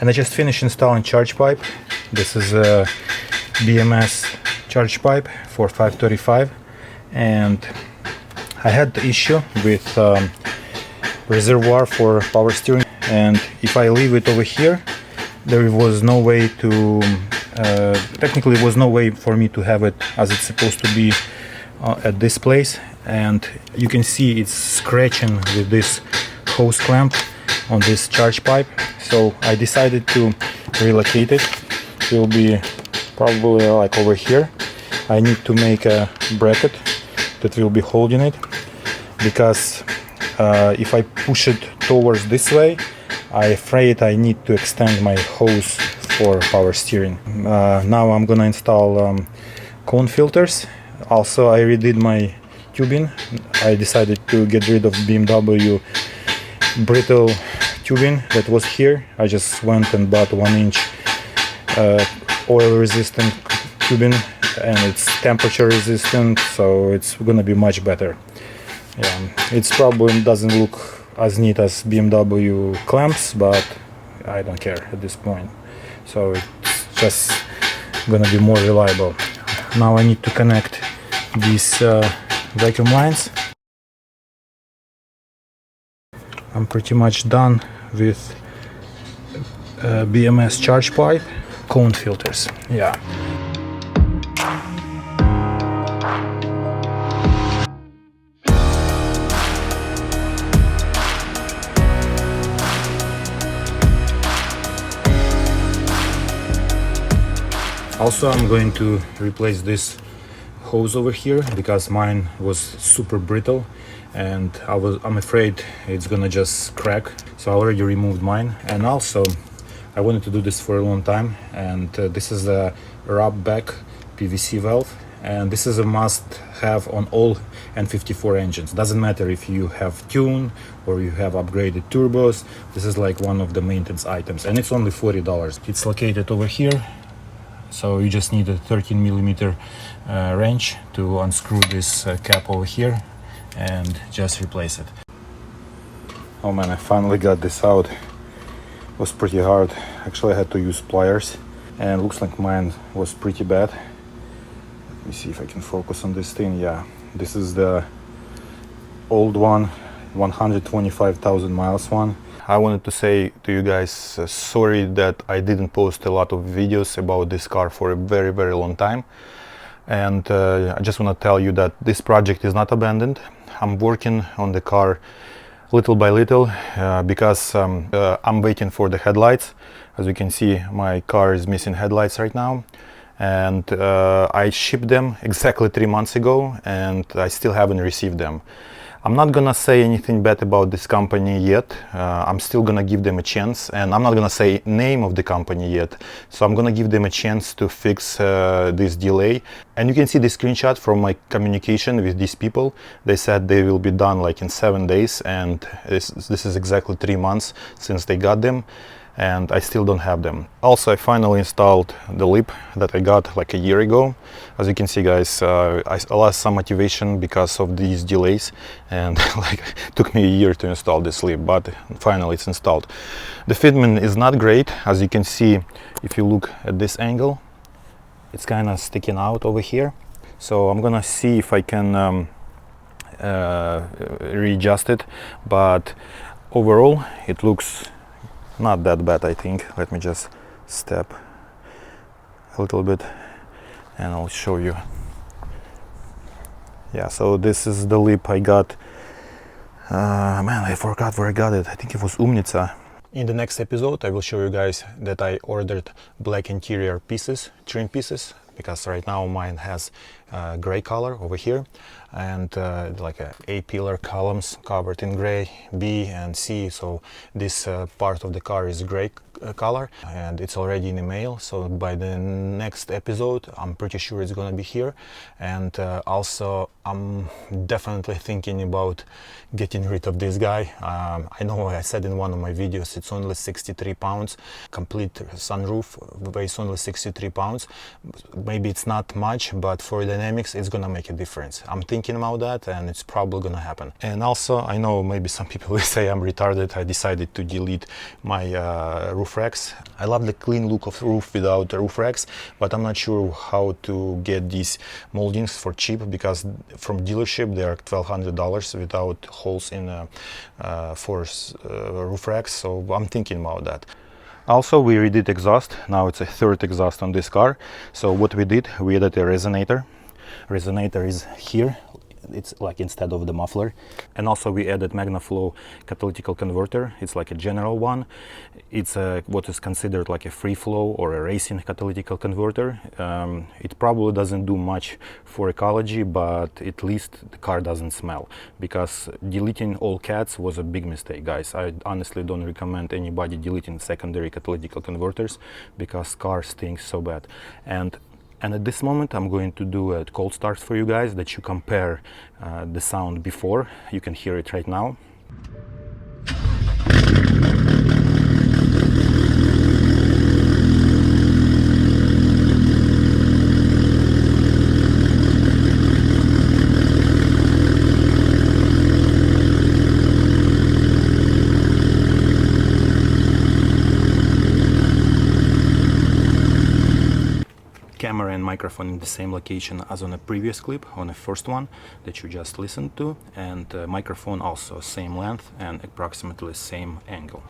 And I just finished installing charge pipe. This is a BMS charge pipe for 535, and I had the issue with reservoir for power steering, and if I leave it over here, there was no way to technically was no way for me to have it as it's supposed to be at this place. And you can see it's scratching with this hose clamp on this charge pipe, so I decided to relocate it. It will be probably like over here. I need to make a bracket that will be holding it, because if I push it towards this way, I'm afraid I need to extend my hose for power steering. Now I'm gonna install cone filters. Also, I redid my tubing. I decided to get rid of BMW brittle tubing that was here. I just went and bought 1-inch oil resistant tubing, and it's temperature resistant, so it's gonna be much better. Yeah, it's probably doesn't look as neat as BMW clamps, but I don't care at this point. So it's just gonna be more reliable. Now I need to connect these vacuum lines. I'm pretty much done with BMS charge pipe, cone filters. Yeah. Also, I'm going to replace this hose over here because mine was super brittle, and I'm afraid it's gonna just crack. So I already removed mine, and also I wanted to do this for a long time. And this is a Beck PVC valve, and this is a must-have on all N54 engines. Doesn't matter if you have tuned or you have upgraded turbos. This is like one of the maintenance items, and it's only $40. It's located over here. So you just need a 13mm wrench to unscrew this cap over here and just replace it. Oh man, I finally got this out. It was pretty hard. Actually, I had to use pliers, and it looks like mine was pretty bad. Let me see if I can focus on this thing. Yeah, this is the old one, 125,000 miles one. I wanted to say to you guys, sorry that I didn't post a lot of videos about this car for a very long time. And I just want to tell you that this project is not abandoned. I'm working on the car little by little because I'm waiting for the headlights. As you can see, my car is missing headlights right now. And I shipped them exactly 3 months ago, and I still haven't received them. I'm not gonna say anything bad about this company yet. I'm still gonna give them a chance, and I'm not gonna say name of the company yet. So I'm gonna give them a chance to fix this delay. And you can see the screenshot from my communication with these people. They said they will be done like in 7 days, and this is exactly 3 months since they got them, and I still don't have them. Also, I finally installed the lip that I got like a year ago. As you can see, guys, I lost some motivation because of these delays, and like it took me a year to install this lip, but finally it's installed. The fitment is not great. As you can see, if you look at this angle, it's kind of sticking out over here. So I'm gonna see if I can readjust it, but overall it looks not that bad, I think. Let me just step a little bit and I'll show you. Yeah, so this is the lip I got. Man, I forgot where I got it. I think it was Umnica. In the next episode, I will show you guys that I ordered black interior pieces, trim pieces, because right now mine has gray color over here, and like A pillar columns covered in gray, B and C. So this part of the car is gray color, and it's already in the mail. So by the next episode, I'm pretty sure it's gonna be here. And also, I'm definitely thinking about getting rid of this guy. I know I said in one of my videos it's only 63 pounds. Complete sunroof weighs only 63 pounds. Maybe it's not much, but for the aerodynamics, it's gonna make a difference. I'm thinking about that, and it's probably gonna happen. And also, I know maybe some people will say I'm retarded. I decided to delete my roof racks. I love the clean look of roof without roof racks, but I'm not sure how to get these moldings for cheap, because from dealership they are $1,200 without holes in roof racks. So I'm thinking about that. Also, we redid exhaust. Now it's a third exhaust on this car. So what we did, we added a resonator. Resonator is here. It's like instead of the muffler. And also we added MagnaFlow catalytic converter. It's like a general one. It's what is considered like a free flow or a racing catalytic converter. It probably doesn't do much for ecology, but at least the car doesn't smell, because deleting all cats was a big mistake, guys. I honestly don't recommend anybody deleting secondary catalytic converters, because car stinks so bad. And at this moment, I'm going to do a cold start for you guys, that you compare the sound before. You can hear it right now. Camera and microphone in the same location as on a previous clip, on the first one that you just listened to, and microphone also same length and approximately same angle.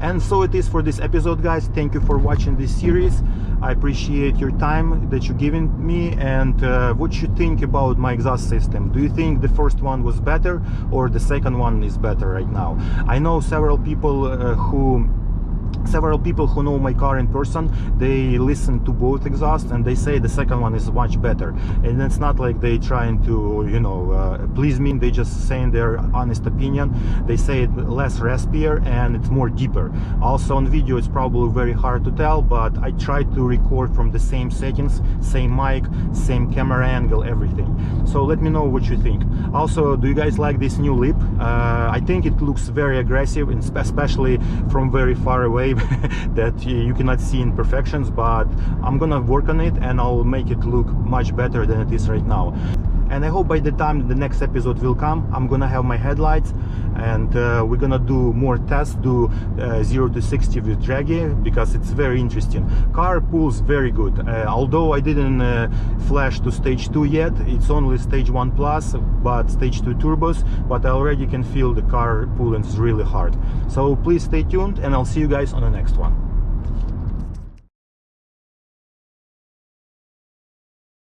And so it is for this episode, guys. Thank you for watching this series. I appreciate your time that you're giving me, and what you think about my exhaust system. Do you think the first one was better or the second one is better right now? I know several people who know my car in person. They listen to both exhausts and they say the second one is much better. And it's not like they trying to, you know, please me. They just saying their honest opinion. They say it less raspier and it's more deeper. Also on video it's probably very hard to tell, but I try to record from the same settings, same mic, same camera angle, everything. So let me know what you think. Also, do you guys like this new lip? I think it looks very aggressive, especially from very far away. That you cannot see imperfections, but I'm gonna work on it and I'll make it look much better than it is right now. And I hope by the time the next episode will come, I'm gonna have my headlights, and we're gonna do more tests, do 0 to 60 with Draggy, because it's very interesting. Car pulls very good. Although I didn't flash to stage 2 yet, it's only stage 1 plus, but stage 2 turbos, but I already can feel the car pulling really hard. So please stay tuned, and I'll see you guys on the next one.